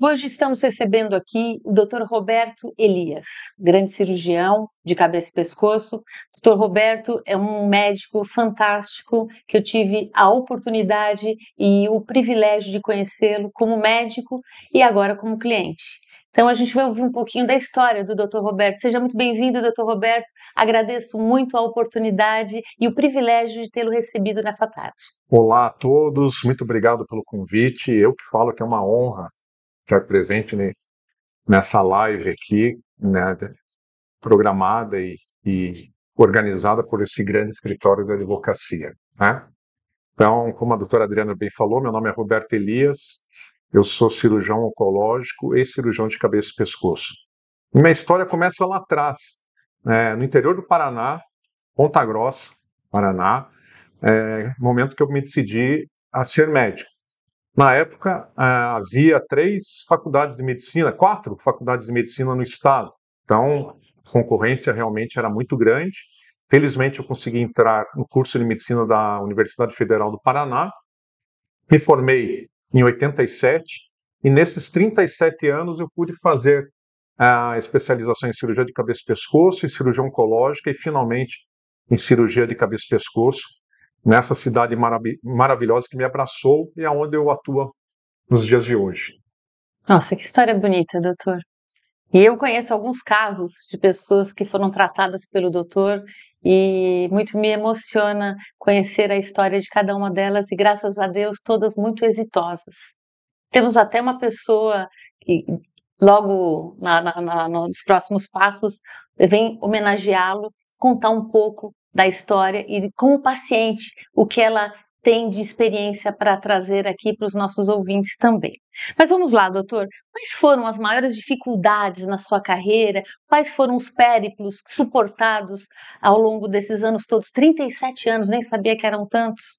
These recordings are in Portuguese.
Hoje estamos recebendo aqui o Dr. Roberto Elias, grande cirurgião de cabeça e pescoço. Dr. Roberto é um médico fantástico que eu tive a oportunidade e o privilégio de conhecê-lo como médico e agora como cliente. Então a gente vai ouvir um pouquinho da história do Dr. Roberto. Seja muito bem-vindo, Dr. Roberto. Agradeço muito a oportunidade e o privilégio de tê-lo recebido nessa tarde. Olá a todos, muito obrigado pelo convite. Eu que falo que é uma honra estar presente nessa live aqui, né, programada e organizada por esse grande escritório da advocacia, né? Então, como a doutora Adriana bem falou, meu nome é Roberto Elias, eu sou cirurgião oncológico e cirurgião de cabeça e pescoço. Minha história começa lá atrás, no interior do Paraná, Ponta Grossa, Paraná, momento que eu me decidi a ser médico. Na época, havia 4 faculdades de medicina no estado. Então, a concorrência realmente era muito grande. Felizmente, eu consegui entrar no curso de medicina da Universidade Federal do Paraná. Me formei em 87 e nesses 37 anos eu pude fazer a especialização em cirurgia de cabeça e pescoço, em cirurgia oncológica e, finalmente, em cirurgia de cabeça e pescoço, nessa cidade maravilhosa que me abraçou e é onde eu atuo nos dias de hoje. Nossa, que história bonita, doutor. E eu conheço alguns casos de pessoas que foram tratadas pelo doutor e muito me emociona conhecer a história de cada uma delas e, graças a Deus, todas muito exitosas. Temos até uma pessoa que logo nos próximos passos vem homenageá-lo, contar um pouco da história e com o paciente o que ela tem de experiência para trazer aqui para os nossos ouvintes também. Mas vamos lá, doutor. Quais foram as maiores dificuldades na sua carreira? Quais foram os périplos suportados ao longo desses anos todos? 37 anos, nem sabia que eram tantos.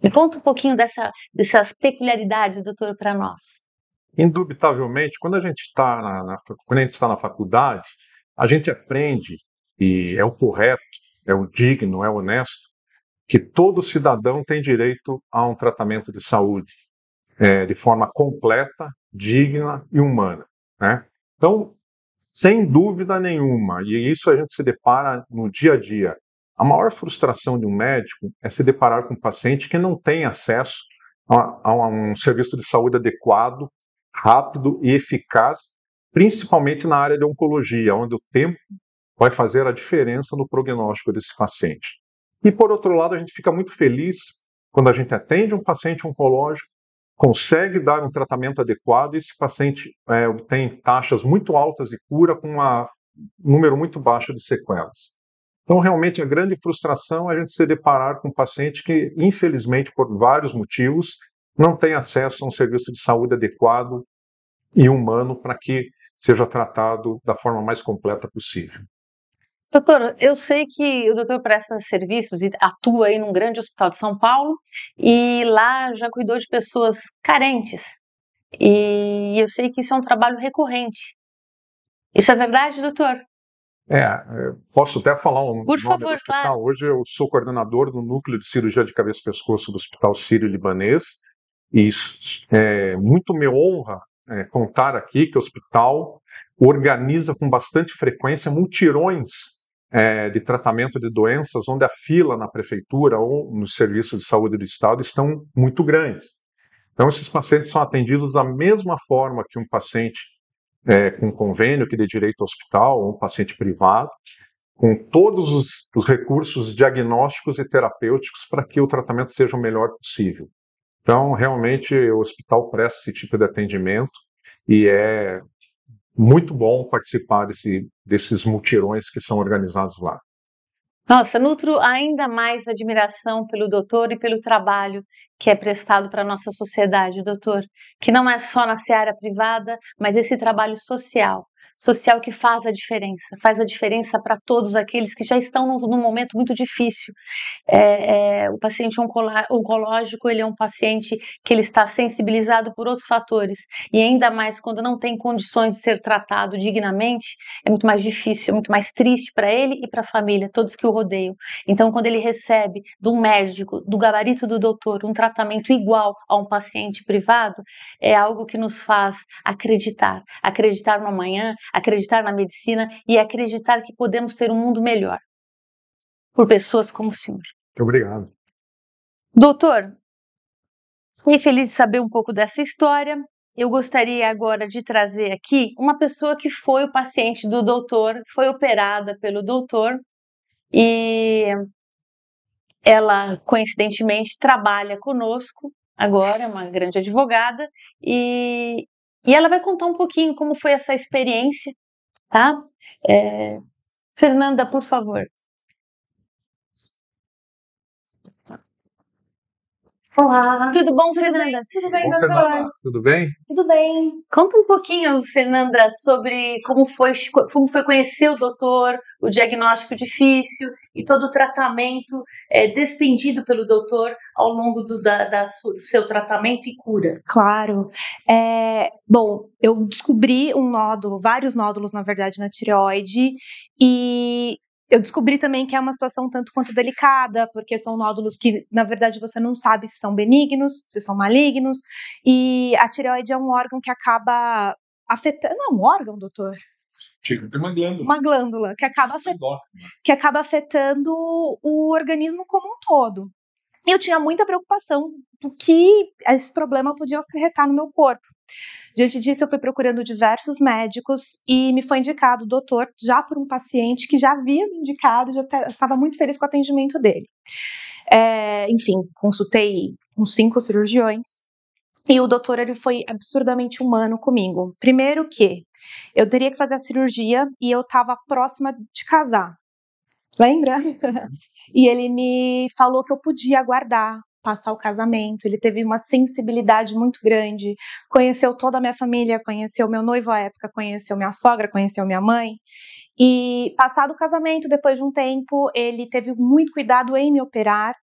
Me conta um pouquinho dessas peculiaridades, doutor, para nós. Indubitavelmente, quando a gente está na faculdade, a gente aprende, e é o correto, é o digno, é o honesto, que todo cidadão tem direito a um tratamento de saúde de forma completa, digna e humana, né? Então, sem dúvida nenhuma, e isso a gente se depara no dia a dia, a maior frustração de um médico é se deparar com um paciente que não tem acesso a um serviço de saúde adequado, rápido e eficaz, principalmente na área de oncologia, onde o tempo vai fazer a diferença no prognóstico desse paciente. E, por outro lado, a gente fica muito feliz quando a gente atende um paciente oncológico, consegue dar um tratamento adequado e esse paciente obtém taxas muito altas de cura com um número muito baixo de sequelas. Então, realmente, a grande frustração é a gente se deparar com um paciente que, infelizmente, por vários motivos, não tem acesso a um serviço de saúde adequado e humano para que seja tratado da forma mais completa possível. Doutor, eu sei que o doutor presta serviços e atua aí num grande hospital de São Paulo e lá já cuidou de pessoas carentes. E eu sei que isso é um trabalho recorrente. Isso é verdade, doutor? Posso até falar o Por nome do favor, claro. hospital. Hoje eu sou coordenador do Núcleo de Cirurgia de Cabeça e Pescoço do Hospital Sírio-Libanês e muito me honra contar aqui que o hospital organiza com bastante frequência mutirões de tratamento de doenças onde a fila na prefeitura ou nos serviços de saúde do estado estão muito grandes. Então, esses pacientes são atendidos da mesma forma que um paciente com convênio que dê direito ao hospital, ou um paciente privado, com todos os recursos diagnósticos e terapêuticos para que o tratamento seja o melhor possível. Então, realmente, o hospital presta esse tipo de atendimento e é muito bom participar desses mutirões que são organizados lá. Nossa, nutro ainda mais admiração pelo doutor e pelo trabalho que é prestado para a nossa sociedade, doutor, que não é só na seara privada, mas esse trabalho social, social que faz a diferença para todos aqueles que já estão num momento muito difícil. O paciente oncológico, ele é um paciente que ele está sensibilizado por outros fatores, e ainda mais quando não tem condições de ser tratado dignamente, é muito mais difícil, é muito mais triste para ele e para a família, todos que o rodeiam. Então, quando ele recebe de um médico, do gabarito do doutor, um tratamento igual a um paciente privado, é algo que nos faz acreditar no amanhã, acreditar na medicina e acreditar que podemos ter um mundo melhor por pessoas como o senhor. Muito obrigado. Doutor, fiquei feliz de saber um pouco dessa história. Eu gostaria agora de trazer aqui uma pessoa que foi o paciente do doutor, foi operada pelo doutor e ela, coincidentemente, trabalha conosco agora, é uma grande advogada, e ela vai contar um pouquinho como foi essa experiência, tá? Fernanda, por favor. Olá. Tudo bom, Tudo Fernanda? bem? Tudo bem, Bom, doutor? Fernanda, tudo bem? Tudo bem. Conta um pouquinho, Fernanda, sobre como foi conhecer o doutor, o diagnóstico difícil e todo o tratamento despendido pelo doutor ao longo do seu tratamento e cura. Claro. Bom, eu descobri um nódulo, vários nódulos, na verdade, na tireoide, e eu descobri também que é uma situação tanto quanto delicada, porque são nódulos que, na verdade, você não sabe se são benignos, se são malignos, e a tireoide é um órgão que acaba afetando... Não é um órgão, doutor? Tipo, tem uma glândula. Uma glândula que acaba afetando o organismo como um todo. E eu tinha muita preocupação do que esse problema podia acarretar no meu corpo. Diante disso, eu fui procurando diversos médicos e me foi indicado o doutor, já por um paciente que já havia me indicado, já estava muito feliz com o atendimento dele. Enfim, consultei uns 5 cirurgiões e o doutor, ele foi absurdamente humano comigo. Primeiro que eu teria que fazer a cirurgia e eu estava próxima de casar. Lembra? E ele me falou que eu podia aguardar, passar o casamento. Ele teve uma sensibilidade muito grande, conheceu toda a minha família, conheceu meu noivo à época, conheceu minha sogra, conheceu minha mãe. E passado o casamento, depois de um tempo, ele teve muito cuidado em me operar.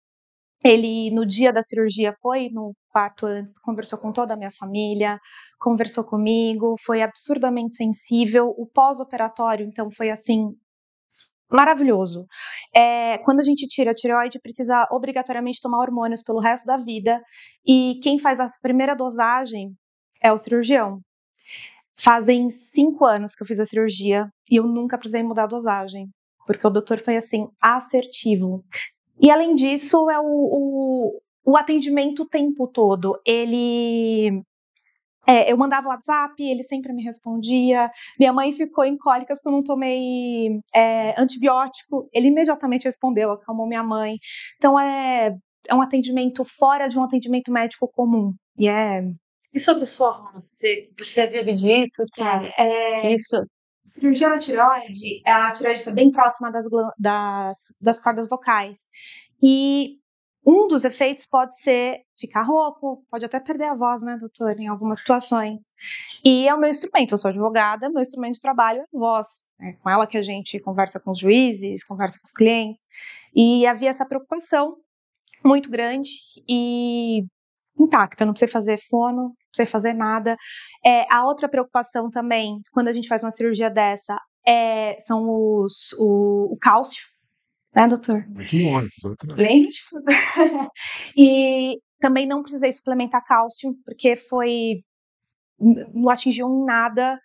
Ele, no dia da cirurgia, foi no quarto antes, conversou com toda a minha família, conversou comigo, foi absurdamente sensível. O pós-operatório, então, foi assim, maravilhoso. Quando a gente tira a tireoide, precisa obrigatoriamente tomar hormônios pelo resto da vida, e quem faz a primeira dosagem é o cirurgião. Fazem 5 anos que eu fiz a cirurgia e eu nunca precisei mudar a dosagem, porque o doutor foi assim, assertivo. E além disso, o atendimento o tempo todo. Eu mandava WhatsApp, ele sempre me respondia. Minha mãe ficou em cólicas porque eu não tomei antibiótico. Ele imediatamente respondeu, acalmou minha mãe. Então, é um atendimento fora de um atendimento médico comum. E sobre sua hormona? Você havia me dito que isso... Cirurgia na tireoide, a tireoide está bem próxima das cordas vocais. E um dos efeitos pode ser ficar rouco, pode até perder a voz, né, doutor, em algumas situações. E é o meu instrumento, eu sou advogada, meu instrumento de trabalho é a voz. É com ela que a gente conversa com os juízes, conversa com os clientes. E havia essa preocupação muito grande e intacta, não precisa fazer fono, não precisa fazer nada. A outra preocupação também, quando a gente faz uma cirurgia dessa, são o cálcio, né, doutor? Muito bom, exatamente. Lembra de tudo. E também não precisei suplementar cálcio, porque não atingiu em nada.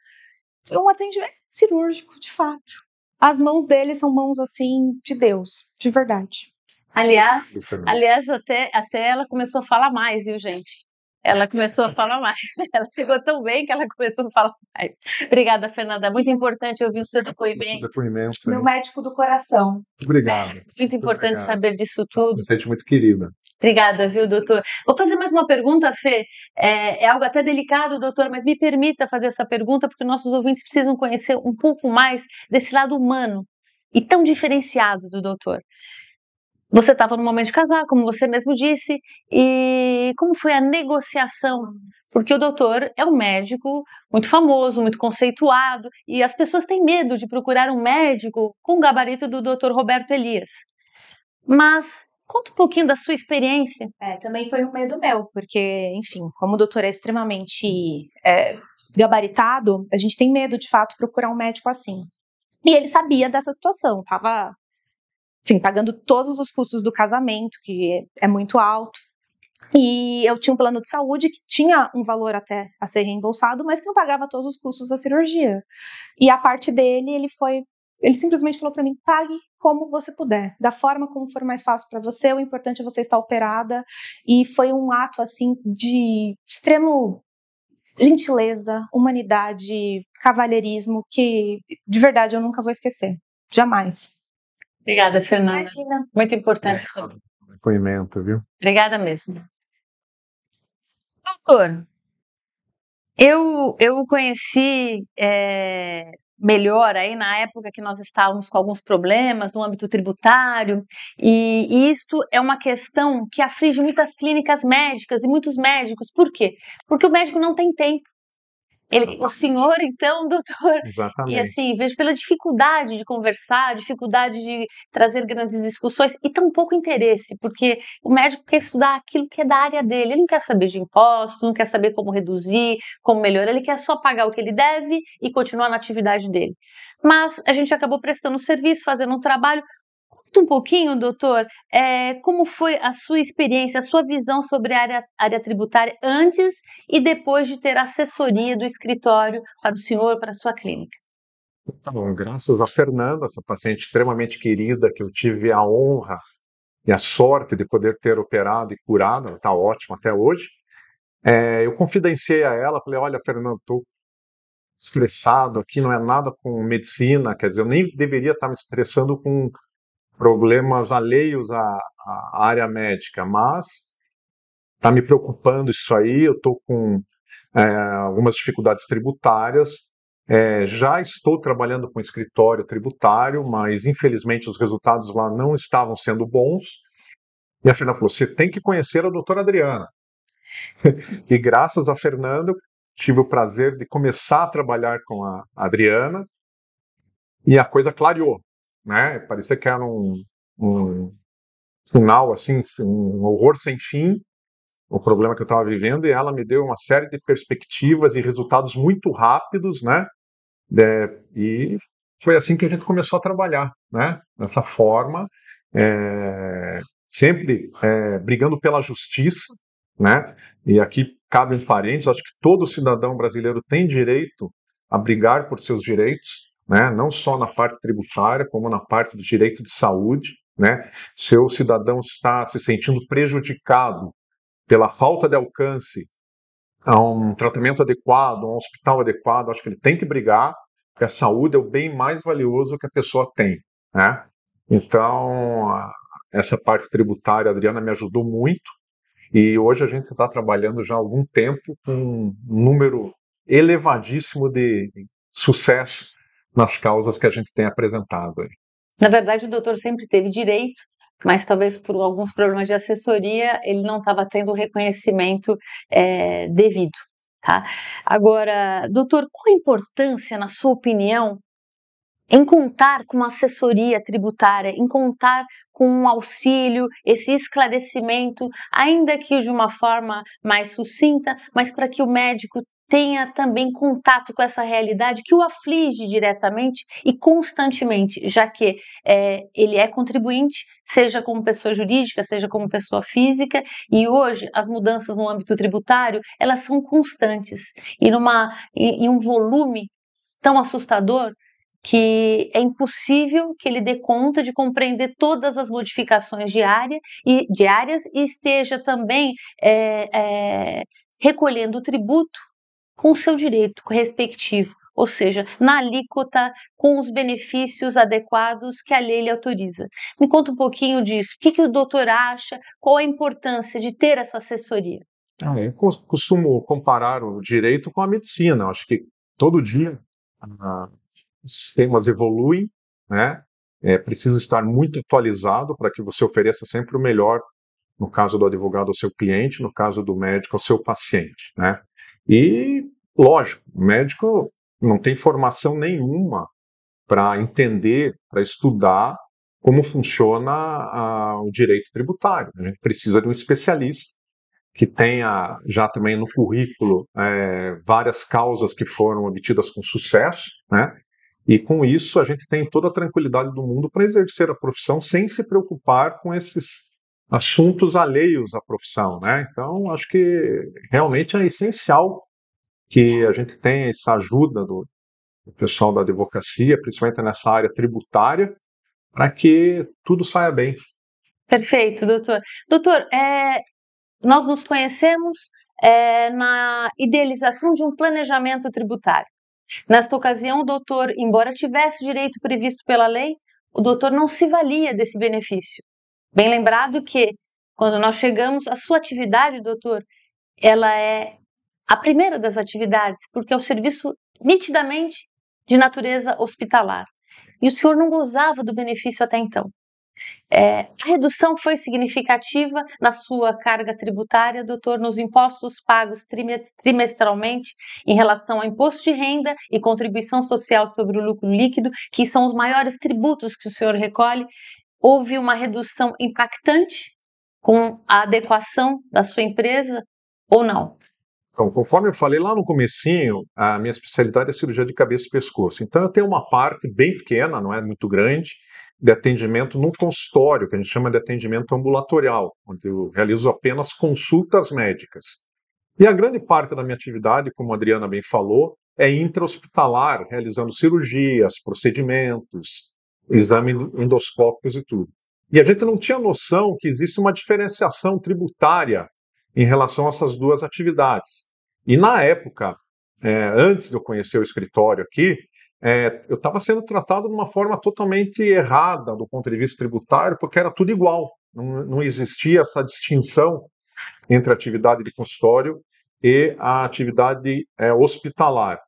Foi um atendimento cirúrgico, de fato. As mãos dele são mãos, assim, de Deus, de verdade. Aliás, até ela começou a falar mais, viu, gente? Ela começou a falar mais. Ela ficou tão bem que ela começou a falar mais. Obrigada, Fernanda. Muito importante ouvir o seu depoimento. Meu médico do coração. Muito obrigado. Muito importante saber disso tudo. Me sente muito querida. Obrigada, viu, doutor? Vou fazer mais uma pergunta, Fê. É algo até delicado, doutor, mas me permita fazer essa pergunta, porque nossos ouvintes precisam conhecer um pouco mais desse lado humano e tão diferenciado do doutor. Você estava no momento de casar, como você mesmo disse, e como foi a negociação Porque o doutor é um médico muito famoso, muito conceituado, e as pessoas têm medo de procurar um médico com o gabarito do doutor Roberto Elias. Mas conta um pouquinho da sua experiência. Também foi um medo meu, porque, enfim, como o doutor é extremamente gabaritado, a gente tem medo, de fato, procurar um médico assim. E ele sabia dessa situação, estava, enfim, pagando todos os custos do casamento, que é muito alto. E eu tinha um plano de saúde que tinha um valor até a ser reembolsado, mas que não pagava todos os custos da cirurgia. E a parte dele, ele simplesmente falou para mim: pague como você puder, da forma como for mais fácil para você, o importante é você estar operada. E foi um ato, assim, de extremo gentileza, humanidade, cavalheirismo, que, de verdade, eu nunca vou esquecer. Jamais. Obrigada, Fernanda. Imagina. Muito importante saber. Depoimento, viu? Obrigada mesmo. Doutor, eu conheci melhor aí na época que nós estávamos com alguns problemas no âmbito tributário, e isto é uma questão que aflige muitas clínicas médicas e muitos médicos. Por quê? Porque o médico não tem tempo. O senhor, então, doutor, e Exatamente. assim, vejo pela dificuldade de conversar, dificuldade de trazer grandes discussões e tão pouco interesse, porque o médico quer estudar aquilo que é da área dele, ele não quer saber de impostos, não quer saber como reduzir, como melhorar, ele quer só pagar o que ele deve e continuar na atividade dele. Mas a gente acabou prestando serviço, fazendo um trabalho. Conta um pouquinho, doutor, como foi a sua experiência, a sua visão sobre a área tributária antes e depois de ter assessoria do escritório para o senhor, para a sua clínica. Então, graças a Fernanda, essa paciente extremamente querida, que eu tive a honra e a sorte de poder ter operado e curado, ela está ótima até hoje, eu confidenciei a ela, falei: olha, Fernanda, estou estressado aqui, não é nada com medicina, quer dizer, eu nem deveria estar me estressando com problemas alheios à área médica, mas está me preocupando isso aí, eu estou com algumas dificuldades tributárias, já estou trabalhando com escritório tributário, mas infelizmente os resultados lá não estavam sendo bons, e a Fernanda falou: você tem que conhecer a doutora Adriana. E graças a Fernanda, eu tive o prazer de começar a trabalhar com a Adriana, e a coisa clareou, né? Parecia que era um final, assim, um horror sem fim, o problema que eu estava vivendo, e ela me deu uma série de perspectivas e resultados muito rápidos, né? E foi assim que a gente começou a trabalhar, né? Dessa forma, sempre brigando pela justiça, né? E aqui cabe um parênteses: acho que todo cidadão brasileiro tem direito a brigar por seus direitos, né? Não só na parte tributária, como na parte do direito de saúde, né? Se o cidadão está se sentindo prejudicado pela falta de alcance a um tratamento adequado, a um hospital adequado, acho que ele tem que brigar, porque a saúde é o bem mais valioso que a pessoa tem, né? Então, essa parte tributária, a Adriana me ajudou muito, e hoje a gente está trabalhando já há algum tempo com um número elevadíssimo de sucesso nas causas que a gente tem apresentado aí. Na verdade, o doutor sempre teve direito, mas talvez por alguns problemas de assessoria ele não estava tendo o reconhecimento devido, tá? Agora, doutor, qual a importância, na sua opinião, em contar com uma assessoria tributária, em contar com um auxílio, esse esclarecimento, ainda que de uma forma mais sucinta, mas para que o médico tenha também contato com essa realidade que o aflige diretamente e constantemente, já que ele é contribuinte, seja como pessoa jurídica, seja como pessoa física, e hoje as mudanças no âmbito tributário, elas são constantes, e em um volume tão assustador, que é impossível que ele dê conta de compreender todas as modificações diárias e esteja também recolhendo o tributo com o seu direito respectivo, ou seja, na alíquota, com os benefícios adequados que a lei lhe autoriza. Me conta um pouquinho disso. O que o doutor acha? Qual a importância de ter essa assessoria? Eu costumo comparar o direito com a medicina. Acho que todo dia os temas evoluem, né? É preciso estar muito atualizado para que você ofereça sempre o melhor, no caso do advogado ao seu cliente, no caso do médico ao seu paciente, né? E, lógico, o médico não tem formação nenhuma para entender, para estudar como funciona o direito tributário. A gente precisa de um especialista que tenha já também no currículo várias causas que foram obtidas com sucesso, né? E com isso a gente tem toda a tranquilidade do mundo para exercer a profissão sem se preocupar com esses assuntos alheios à profissão, né? Então acho que realmente é essencial que a gente tenha essa ajuda do pessoal da advocacia, principalmente nessa área tributária, para que tudo saia bem. Perfeito, doutor. Doutor, nós nos conhecemos na idealização de um planejamento tributário. Nesta ocasião, o doutor, embora tivesse o direito previsto pela lei, o doutor não se valia desse benefício. Bem lembrado que, quando nós chegamos, a sua atividade, doutor, ela é a primeira das atividades, porque é o serviço nitidamente de natureza hospitalar. E o senhor não gozava do benefício até então. A redução foi significativa na sua carga tributária, doutor, nos impostos pagos trimestralmente em relação ao imposto de renda e contribuição social sobre o lucro líquido, que são os maiores tributos que o senhor recolhe. Houve uma redução impactante com a adequação da sua empresa ou não? Então, conforme eu falei lá no comecinho, a minha especialidade é cirurgia de cabeça e pescoço. Então, eu tenho uma parte bem pequena, não é muito grande, de atendimento no consultório, que a gente chama de atendimento ambulatorial, onde eu realizo apenas consultas médicas. E a grande parte da minha atividade, como a Adriana bem falou, é intra-hospitalar, realizando cirurgias, procedimentos, exames endoscópicos e tudo. E a gente não tinha noção que existe uma diferenciação tributária em relação a essas duas atividades. E na época, antes de eu conhecer o escritório aqui, eu estava sendo tratado de uma forma totalmente errada do ponto de vista tributário, porque era tudo igual. Não existia essa distinção entre a atividade de consultório e a atividade hospitalar.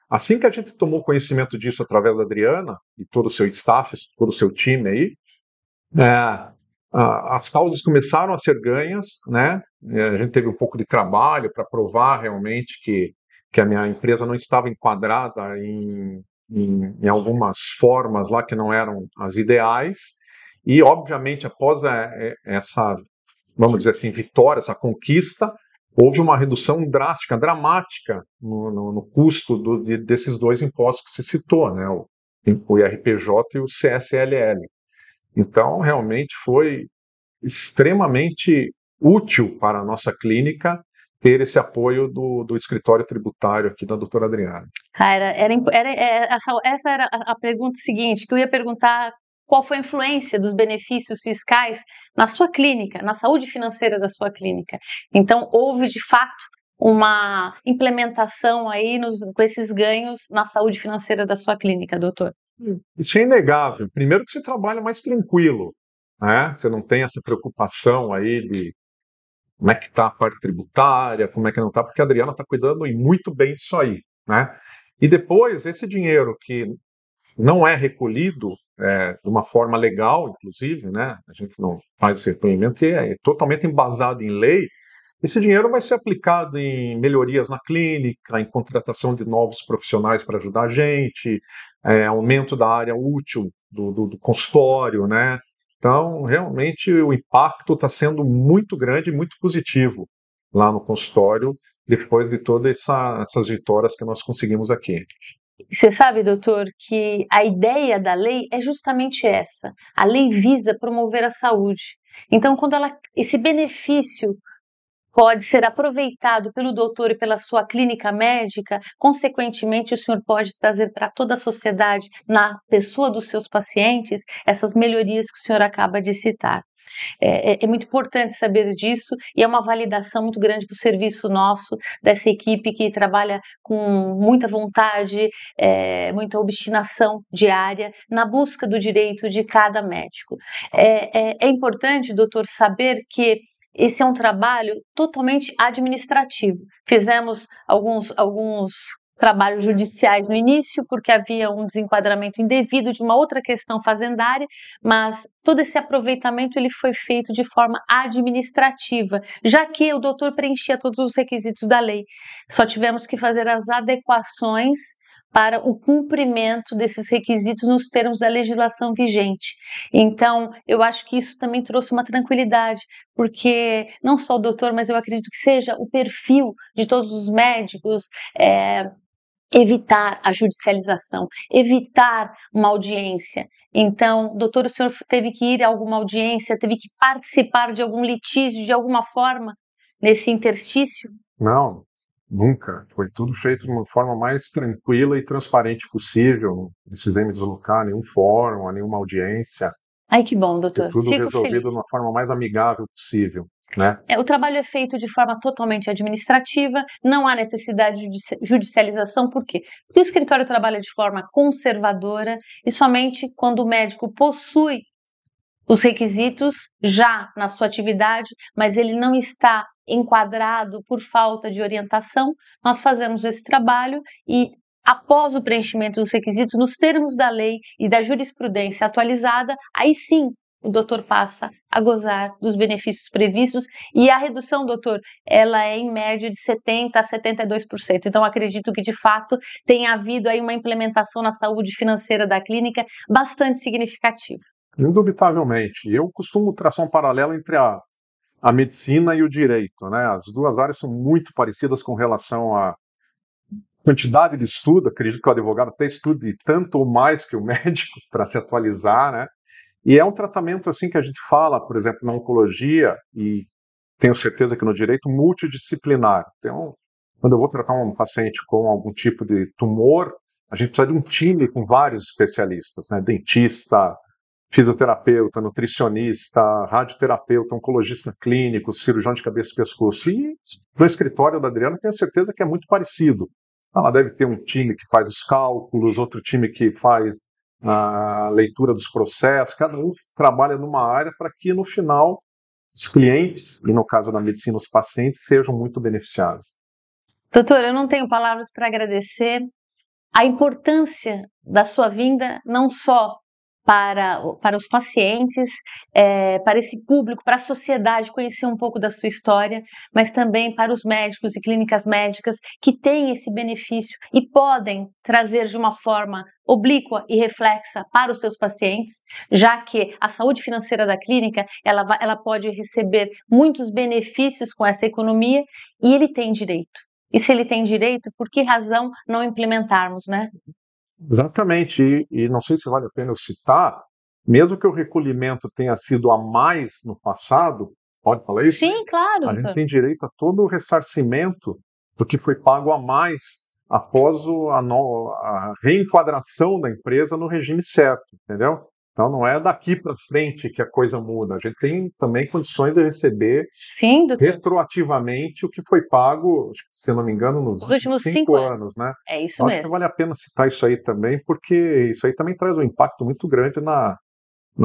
Assim que a gente tomou conhecimento disso através da Adriana e todo o seu staff, todo o seu time aí, as causas começaram a ser ganhas, né? A gente teve um pouco de trabalho para provar realmente que a minha empresa não estava enquadrada em algumas formas lá que não eram as ideais. E, obviamente, após essa, vamos dizer assim, vitória, essa conquista, houve uma redução drástica, dramática no custo desses dois impostos que se citou, né? O IRPJ e o CSLL. Então, realmente foi extremamente útil para a nossa clínica ter esse apoio do escritório tributário aqui da doutora Adriana. Essa era a pergunta seguinte, que eu ia perguntar: qual foi a influência dos benefícios fiscais na sua clínica, na saúde financeira da sua clínica? Então, houve, de fato, uma implementação aí com esses ganhos na saúde financeira da sua clínica, doutor? Isso é inegável. Primeiro que você trabalha mais tranquilo, né? Você não tem essa preocupação aí de como é que está a parte tributária, como é que não está, porque a Adriana está cuidando muito bem disso aí, né? E depois, esse dinheiro que não é recolhido de uma forma legal, inclusive, né? A gente não faz esse recolhimento, que é totalmente embasado em lei. Esse dinheiro vai ser aplicado em melhorias na clínica, em contratação de novos profissionais para ajudar a gente, aumento da área útil do consultório, né? Então, realmente, o impacto está sendo muito grande e muito positivo lá no consultório, depois de todas essas vitórias que nós conseguimos aqui. Você sabe, doutor, que a ideia da lei é justamente essa. A lei visa promover a saúde. Então, quando esse benefício pode ser aproveitado pelo doutor e pela sua clínica médica, consequentemente, o senhor pode trazer para toda a sociedade, na pessoa dos seus pacientes, essas melhorias que o senhor acaba de citar. É muito importante saber disso e é uma validação muito grande para o serviço nosso, dessa equipe que trabalha com muita vontade, muita obstinação diária na busca do direito de cada médico. É importante, doutor, saber que esse é um trabalho totalmente administrativo. Fizemos alguns trabalhos judiciais no início, porque havia um desenquadramento indevido de uma outra questão fazendária, mas todo esse aproveitamento ele foi feito de forma administrativa, já que o doutor preenchia todos os requisitos da lei. Só tivemos que fazer as adequações para o cumprimento desses requisitos nos termos da legislação vigente. Então, eu acho que isso também trouxe uma tranquilidade, porque não só o doutor, mas eu acredito que seja o perfil de todos os médicos, evitar a judicialização, evitar uma audiência. Então, doutor, o senhor teve que ir a alguma audiência, teve que participar de algum litígio, de alguma forma, nesse interstício? Não, nunca. Foi tudo feito de uma forma mais tranquila e transparente possível. Não precisei me deslocar a nenhum fórum, a nenhuma audiência. Ai, que bom, doutor. Tudo Fico resolvido feliz. de uma forma mais amigável possível, né? O trabalho é feito de forma totalmente administrativa, não há necessidade de judicialização, por quê? Porque o escritório trabalha de forma conservadora e somente quando o médico possui os requisitos já na sua atividade, mas ele não está enquadrado por falta de orientação, nós fazemos esse trabalho e, após o preenchimento dos requisitos, nos termos da lei e da jurisprudência atualizada, aí sim o doutor passa a gozar dos benefícios previstos e a redução, doutor, ela é em média de 70% a 72%. Então, acredito que, de fato, tenha havido aí uma implementação na saúde financeira da clínica bastante significativa. Indubitavelmente. Eu costumo traçar um paralelo entre a medicina e o direito, né? As duas áreas são muito parecidas com relação à quantidade de estudo. Acredito que o advogado até estude tanto ou mais que o médico para se atualizar, né? E é um tratamento assim que a gente fala, por exemplo, na oncologia, e tenho certeza que no direito, multidisciplinar. Então, quando eu vou tratar um paciente com algum tipo de tumor, a gente precisa de um time com vários especialistas, né? Dentista, fisioterapeuta, nutricionista, radioterapeuta, oncologista clínico, cirurgião de cabeça e pescoço. E no escritório da Adriana, tenho certeza que é muito parecido. Ela deve ter um time que faz os cálculos, outro time que faz a leitura dos processos, cada um trabalha numa área para que, no final, os clientes, e no caso da medicina, os pacientes, sejam muito beneficiados. Doutor, eu não tenho palavras para agradecer a importância da sua vinda, não só para os pacientes, para esse público, para a sociedade conhecer um pouco da sua história, mas também para os médicos e clínicas médicas que têm esse benefício e podem trazer de uma forma oblíqua e reflexa para os seus pacientes, já que a saúde financeira da clínica ela pode receber muitos benefícios com essa economia e ele tem direito. E se ele tem direito, por que razão não implementarmos, né? Exatamente, e não sei se vale a pena eu citar, mesmo que o recolhimento tenha sido a mais no passado, pode falar isso? Sim, claro, A doutor. gente tem direito a todo o ressarcimento do que foi pago a mais após a reenquadração da empresa no regime certo, entendeu? Então não é daqui para frente que a coisa muda, a gente tem também condições de receber Sim, doutor. retroativamente o que foi pago, se eu não me engano, nos últimos 5 anos, né? É isso Então, acho mesmo. que vale a pena citar isso aí também, porque isso aí também traz um impacto muito grande na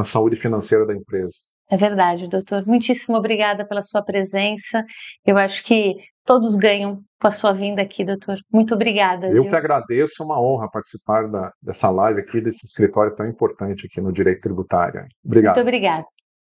saúde financeira da empresa. É verdade, doutor. Muitíssimo obrigada pela sua presença. Eu acho que todos ganham com a sua vinda aqui, doutor. Muito obrigada. Eu viu? que agradeço, é uma honra participar dessa live aqui, desse escritório tão importante aqui no direito tributário. Obrigado. Muito obrigada.